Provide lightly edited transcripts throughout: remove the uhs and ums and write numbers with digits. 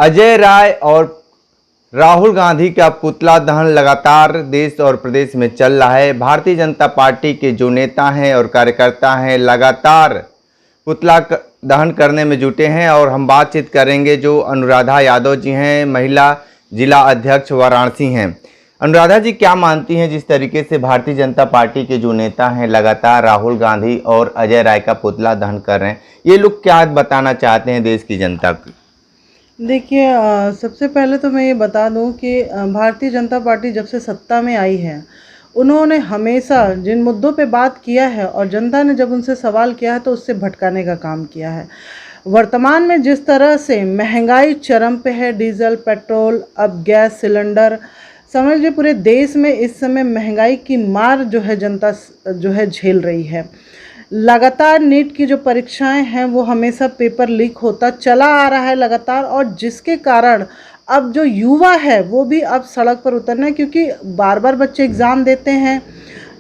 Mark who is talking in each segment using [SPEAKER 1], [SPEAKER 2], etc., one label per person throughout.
[SPEAKER 1] अजय राय और राहुल गांधी का पुतला दहन लगातार देश और प्रदेश में चल रहा है। भारतीय जनता पार्टी के जो नेता हैं और कार्यकर्ता हैं लगातार पुतला दहन करने में जुटे हैं और हम बातचीत करेंगे जो अनुराधा यादव जी हैं, महिला जिला अध्यक्ष वाराणसी हैं। अनुराधा जी, क्या मानती हैं जिस तरीके से भारतीय जनता पार्टी के जो नेता हैं लगातार राहुल गांधी और अजय राय का पुतला दहन कर रहे हैं, ये लोग क्या बताना चाहते हैं देश की जनता को?
[SPEAKER 2] देखिए, सबसे पहले तो मैं ये बता दूं कि भारतीय जनता पार्टी जब से सत्ता में आई है, उन्होंने हमेशा जिन मुद्दों पे बात किया है और जनता ने जब उनसे सवाल किया है तो उससे भटकाने का काम किया है। वर्तमान में जिस तरह से महंगाई चरम पे है, डीजल, पेट्रोल, अब गैस सिलेंडर, समझ लीजिए पूरे देश में इस समय महंगाई की मार जो है जनता जो है झेल रही है। लगातार नीट की जो परीक्षाएं हैं वो हमेशा पेपर लीक होता चला आ रहा है लगातार, और जिसके कारण अब जो युवा है वो भी अब सड़क पर उतरना है, क्योंकि बार बार बच्चे एग्ज़ाम देते हैं।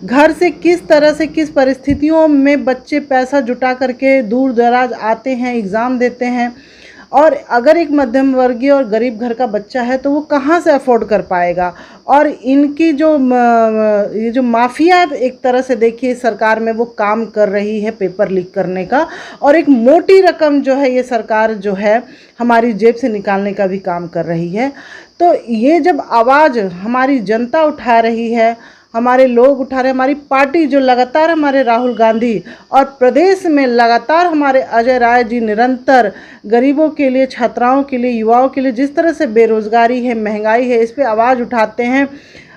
[SPEAKER 2] घर से किस तरह से किस परिस्थितियों में बच्चे पैसा जुटा करके दूर दराज आते हैं, एग्ज़ाम देते हैं, और अगर एक मध्यम वर्गीय और गरीब घर का बच्चा है तो वो कहाँ से अफोर्ड कर पाएगा। और इनकी जो ये जो माफिया एक तरह से देखिए सरकार में वो काम कर रही है पेपर लीक करने का, और एक मोटी रकम जो है ये सरकार जो है हमारी जेब से निकालने का भी काम कर रही है। तो ये जब आवाज़ हमारी जनता उठा रही है, हमारे लोग उठा रहे, हमारी पार्टी जो लगातार हमारे राहुल गांधी और प्रदेश में लगातार हमारे अजय राय जी निरंतर गरीबों के लिए, छात्राओं के लिए, युवाओं के लिए जिस तरह से बेरोज़गारी है, महंगाई है, इस पे आवाज़ उठाते हैं।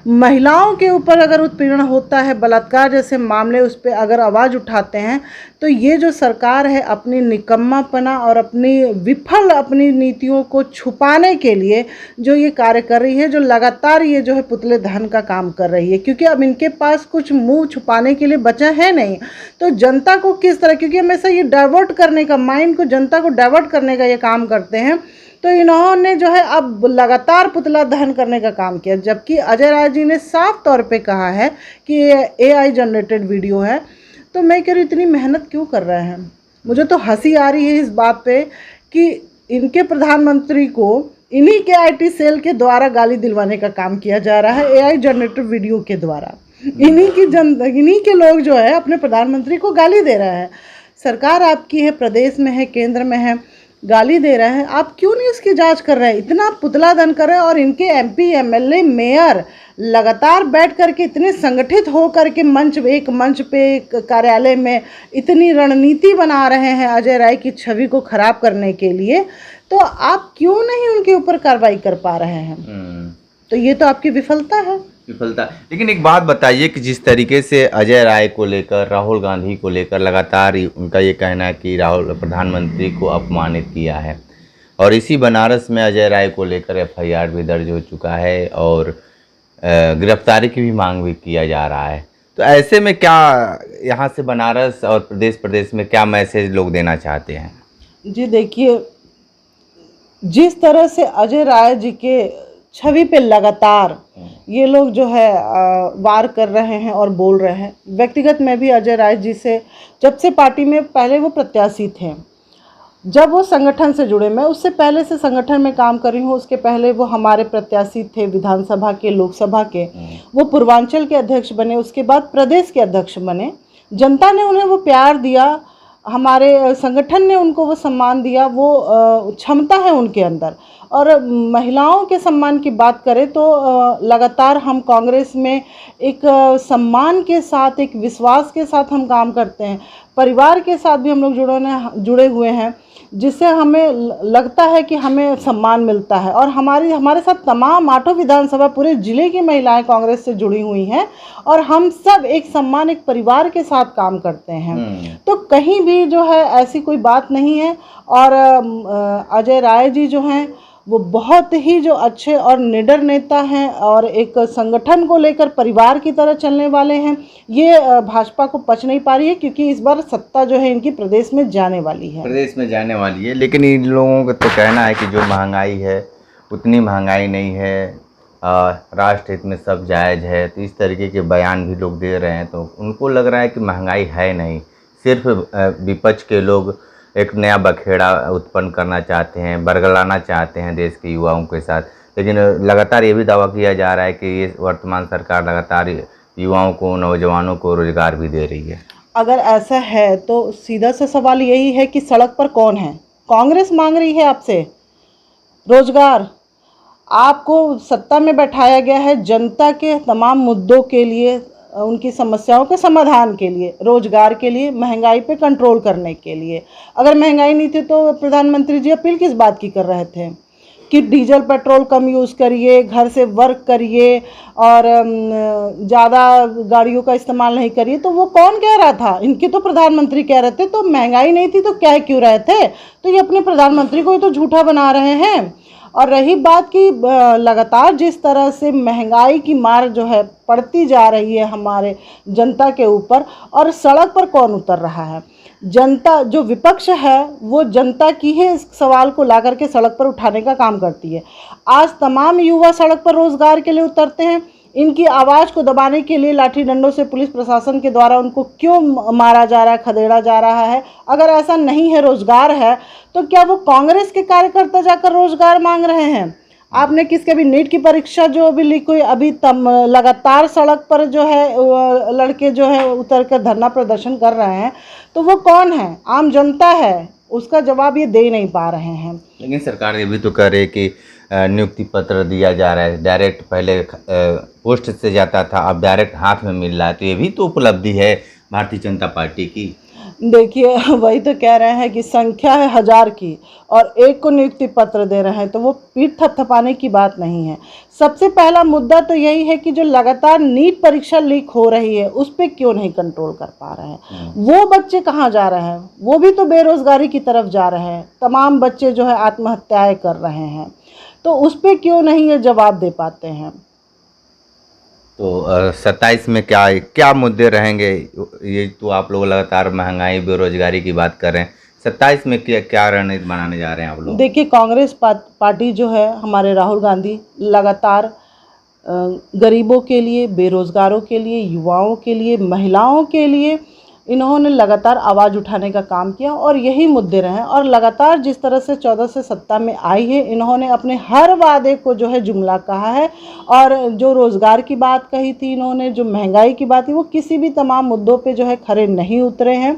[SPEAKER 2] महिलाओं के ऊपर अगर उत्पीड़न होता है, बलात्कार जैसे मामले, उस पर अगर आवाज़ उठाते हैं, तो ये जो सरकार है अपनी निकम्मापना और अपनी नीतियों को छुपाने के लिए जो ये कार्य कर रही है, जो लगातार ये जो है पुतले दहन का काम कर रही है, क्योंकि अब इनके पास कुछ मुंह छुपाने के लिए बचा है नहीं। तो जनता को किस तरह, क्योंकि हमेशा ये डाइवर्ट करने का, माइंड को, जनता को डाइवर्ट करने का ये काम करते हैं, तो इन्होंने जो है अब लगातार पुतला दहन करने का काम किया। जबकि अजय राय जी ने साफ तौर पे कहा है कि ये AI जनरेटेड वीडियो है। तो मैं कह रही इतनी मेहनत क्यों कर रहे हैं? मुझे तो हंसी आ रही है इस बात पे कि इनके प्रधानमंत्री को इन्हीं के IT सेल के द्वारा गाली दिलवाने का काम किया जा रहा है, AI जनरेटेड वीडियो के द्वारा। इन्हीं के लोग जो है अपने प्रधानमंत्री को गाली दे रहे हैं। सरकार आपकी है, प्रदेश में है, केंद्र में है, गाली दे रहे हैं, आप क्यों नहीं उसकी जांच कर रहे हैं? इतना पुतला दहन कर रहे हैं, और इनके MP, MLA, मेयर लगातार बैठ करके इतने संगठित हो करके एक मंच पे एक कार्यालय में इतनी रणनीति बना रहे हैं अजय राय की छवि को खराब करने के लिए। तो आप क्यों नहीं उनके ऊपर कार्रवाई कर पा रहे हैं? तो ये तो आपकी विफलता है।
[SPEAKER 1] लेकिन एक बात बताइए कि जिस तरीके से अजय राय को लेकर, राहुल गांधी को लेकर लगातार उनका ये कहना है कि राहुल प्रधानमंत्री को अपमानित किया है, और इसी बनारस में अजय राय को लेकर FIR भी दर्ज हो चुका है और गिरफ्तारी की भी मांग भी किया जा रहा है। तो ऐसे में क्या यहाँ से बनारस और प्रदेश में क्या मैसेज लोग देना चाहते हैं? जी
[SPEAKER 2] देखिए, जिस तरह से अजय राय जी के छवि पे लगातार ये लोग जो है वार कर रहे हैं और बोल रहे हैं। व्यक्तिगत मैं भी अजय राय जी से जब से पार्टी में, पहले वो प्रत्याशी थे, जब वो संगठन से जुड़े, मैं उससे पहले से संगठन में काम कर रही हूँ, उसके पहले वो हमारे प्रत्याशी थे विधानसभा के, लोकसभा के, वो पूर्वांचल के अध्यक्ष बने, उसके बाद प्रदेश के अध्यक्ष बने। जनता ने उन्हें वो प्यार दिया, हमारे संगठन ने उनको वो सम्मान दिया, वो क्षमता है उनके अंदर। और महिलाओं के सम्मान की बात करें तो लगातार हम कांग्रेस में एक सम्मान के साथ, एक विश्वास के साथ हम काम करते हैं। परिवार के साथ भी हम लोग जुड़े हुए हैं, जिससे हमें लगता है कि हमें सम्मान मिलता है। और हमारे साथ तमाम 8 विधानसभा पूरे ज़िले की महिलाएं कांग्रेस से जुड़ी हुई हैं, और हम सब एक सम्मान, एक परिवार के साथ काम करते हैं। तो कहीं भी जो है ऐसी कोई बात नहीं है। और अजय राय जी जो हैं वो बहुत ही जो अच्छे और निडर नेता हैं, और एक संगठन को लेकर परिवार की तरह चलने वाले हैं। ये भाजपा को पच नहीं पा रही है, क्योंकि इस बार सत्ता जो है इनकी प्रदेश में जाने वाली है।
[SPEAKER 1] लेकिन इन लोगों का तो कहना है कि जो महंगाई है उतनी महंगाई नहीं है, राष्ट्र हित में सब जायज़ है। तो इस तरीके के बयान भी लोग दे रहे हैं, तो उनको लग रहा है कि महंगाई है नहीं, सिर्फ विपक्ष के लोग एक नया बखेड़ा उत्पन्न करना चाहते हैं, बरगलाना चाहते हैं देश के युवाओं के साथ। लेकिन लगातार ये भी दावा किया जा रहा है कि ये वर्तमान सरकार लगातार युवाओं को, नौजवानों को रोजगार भी दे रही है।
[SPEAKER 2] अगर ऐसा है तो सीधा सा सवाल यही है कि सड़क पर कौन है? कांग्रेस मांग रही है आपसे रोजगार। आपको सत्ता में बैठाया गया है जनता के तमाम मुद्दों के लिए, उनकी समस्याओं के समाधान के लिए, रोजगार के लिए, महंगाई पे कंट्रोल करने के लिए। अगर महंगाई नहीं थी तो प्रधानमंत्री जी अपील किस बात की कर रहे थे कि डीजल पेट्रोल कम यूज़ करिए, घर से वर्क करिए और ज़्यादा गाड़ियों का इस्तेमाल नहीं करिए। तो वो कौन कह रहा था? इनके तो प्रधानमंत्री कह रहे थे। तो महंगाई नहीं थी तो कह क्यों रहे थे? तो ये अपने प्रधानमंत्री को ही तो झूठा बना रहे हैं। और रही बात कि लगातार जिस तरह से महंगाई की मार जो है पड़ती जा रही है हमारे जनता के ऊपर, और सड़क पर कौन उतर रहा है? जनता, जो विपक्ष है वो जनता की ही इस सवाल को ला करके सड़क पर उठाने का काम करती है। आज तमाम युवा सड़क पर रोजगार के लिए उतरते हैं। इनकी आवाज़ को दबाने के लिए लाठी डंडों से पुलिस प्रशासन के द्वारा उनको क्यों मारा जा रहा है, खदेड़ा जा रहा है? अगर ऐसा नहीं है, रोजगार है, तो क्या वो कांग्रेस के कार्यकर्ता जाकर रोजगार मांग रहे हैं? आपने किसके भी नीट की परीक्षा जो अभी लीक हुई, अभी लगातार सड़क पर जो है लड़के जो है उतर कर धरना प्रदर्शन कर रहे हैं, तो वो कौन है? आम जनता है। उसका जवाब ये दे नहीं पा रहे हैं।
[SPEAKER 1] लेकिन सरकार ये भी तो कह रही है कि नियुक्ति पत्र दिया जा रहा है, डायरेक्ट पहले पोस्ट से जाता था, अब डायरेक्ट हाथ में मिल रहा है। तो ये भी तो उपलब्धि है भारतीय जनता पार्टी की।
[SPEAKER 2] देखिए, वही तो कह रहे हैं कि संख्या है 1000 की और एक को नियुक्ति पत्र दे रहे हैं, तो वो पीठ थपथपाने की बात नहीं है। सबसे पहला मुद्दा तो यही है कि जो लगातार नीट परीक्षा लीक हो रही है उस पर क्यों नहीं कंट्रोल कर पा रहे हैं? वो बच्चे कहाँ जा रहे हैं? वो भी तो बेरोजगारी की तरफ जा रहे हैं। तमाम बच्चे जो है आत्महत्याएं कर रहे हैं, तो उस पर क्यों नहीं ये जवाब दे पाते हैं?
[SPEAKER 1] तो 27 में क्या क्या मुद्दे रहेंगे? ये तो आप लोग लगातार महंगाई, बेरोजगारी की बात कर रहे हैं। 27 में क्या रणनीति बनाने जा रहे हैं आप लोग?
[SPEAKER 2] देखिए, कांग्रेस पार्टी जो है, हमारे राहुल गांधी लगातार गरीबों के लिए, बेरोजगारों के लिए, युवाओं के लिए, महिलाओं के लिए इन्होंने लगातार आवाज़ उठाने का काम किया और यही मुद्दे रहे। और लगातार जिस तरह से 14 से सत्ता में आई है, इन्होंने अपने हर वादे को जो है जुमला कहा है। और जो रोज़गार की बात कही थी इन्होंने, जो महंगाई की बात थी, वो किसी भी तमाम मुद्दों पे जो है खरे नहीं उतरे हैं।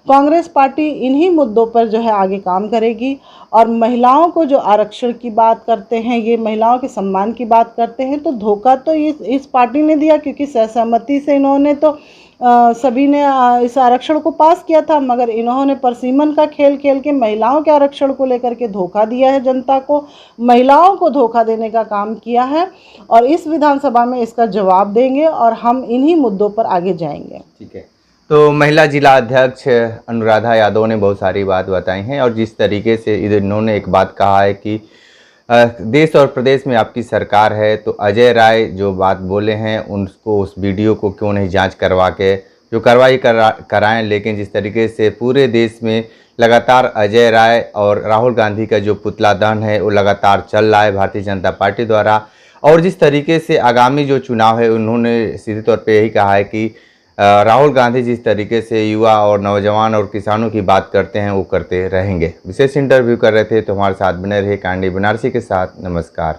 [SPEAKER 2] कांग्रेस पार्टी इन्हीं मुद्दों पर जो है आगे काम करेगी। और महिलाओं को जो आरक्षण की बात करते हैं, ये महिलाओं के सम्मान की बात करते हैं, तो धोखा तो इस पार्टी ने दिया, क्योंकि सहमति से इन्होंने तो सभी ने इस आरक्षण को पास किया था, मगर इन्होंने परसिमन का खेल खेल के महिलाओं के आरक्षण को लेकर के धोखा दिया है जनता को, महिलाओं को धोखा देने का काम किया है। और इस विधानसभा में इसका जवाब देंगे और हम इन्हीं मुद्दों पर आगे जाएंगे।
[SPEAKER 1] ठीक है। तो महिला जिला अध्यक्ष अनुराधा यादव ने बहुत सारी बात बताई हैं और जिस तरीके से इन्होंने एक बात कहा है कि देश और प्रदेश में आपकी सरकार है, तो अजय राय जो बात बोले हैं उनको, उस वीडियो को क्यों नहीं जांच करवा के जो कार्रवाई कराएं। लेकिन जिस तरीके से पूरे देश में लगातार अजय राय और राहुल गांधी का जो पुतला दहन है वो लगातार चल रहा है भारतीय जनता पार्टी द्वारा। और जिस तरीके से आगामी जो चुनाव है, उन्होंने सीधे तौर पे यही कहा है कि राहुल गांधी जिस तरीके से युवा और नौजवान और किसानों की बात करते हैं वो करते रहेंगे। विशेष इंटरव्यू कर रहे थे, तो हमारे साथ बने रहे। कांडी बनारसी के साथ। नमस्कार।